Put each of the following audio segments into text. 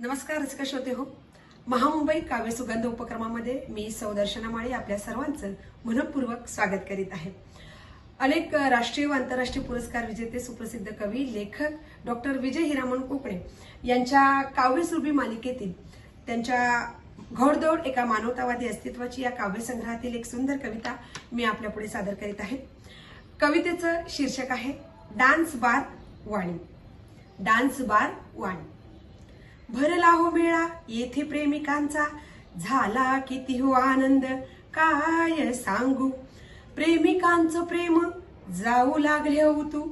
नमस्कार रसिक श्रोते हो. महामुंबई काव्य सुगंध उपक्रमामध्ये मी सौदर्शना माळी आपल्या सर्वांचं मनपूर्वक स्वागत करीत आहे. अनेक राष्ट्रीय व आंतरराष्ट्रीय पुरस्कार विजेते सुप्रसिद्ध कवी लेखक डॉक्टर विजय हिरामण कोकणे यांच्या काव्यसुरभी मालिकेतील त्यांच्या घोडदौड एका मानवतावादी अस्तित्वाची या काव्यसंग्रहातील एक सुंदर कविता मी आपल्या पुढे सादर करीत आहे. कवितेचं शीर्षक आहे डान्स बार वाणी. डान्स बार वाणी. भरला हो मेळा येथे प्रेमिकांचा, झाला किती हो आनंद काय सांगू. प्रेमिकांचं प्रेम जाऊ लागले हो तू,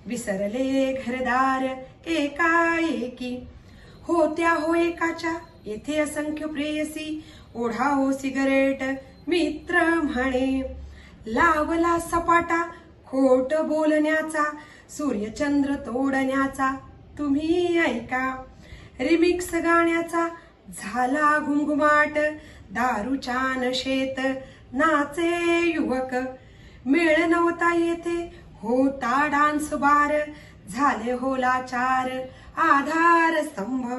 विसरले घरदार एकाएकी. होत्या हो एकाच्या येथे असंख्य प्रेयसी, ओढा हो सिगरेट मित्र म्हणे. लावला सपाटा खोट बोलण्याचा, सूर्यचंद्र तोडण्याचा तुम्ही ऐका. रिमिक्स गाण्याचा झाला घुंघुमाट, दारूच्या नशेत नाचे युवक. मेळ नव्हता येथे होता डान्स बार, झाले हो लाचार आधार स्तंभ.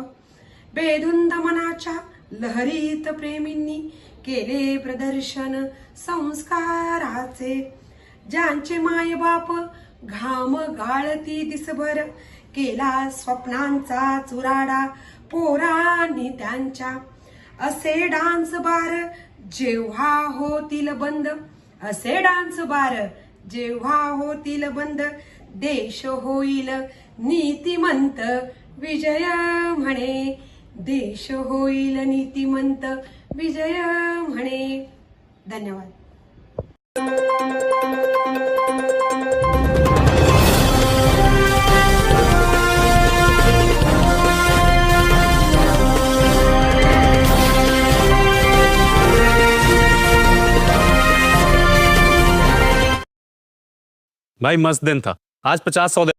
बेधुंद मनाच्या लहरीत प्रेमींनी केले प्रदर्शन संस्काराचे. ज्यांचे मायबाप घाम गाळती दिसभर, केला स्वप्नांचा चुराडा पोरांनी त्यांच्या. असे डान्स बार जेव्हा होतील बंद, असे डान्स बार जेव्हा होतील बंद, देश होईल नीतिमंत विजय म्हणे. देश होईल नीतिमंत विजय म्हणे. धन्यवाद. भाई मस्त दिन था आज 50-100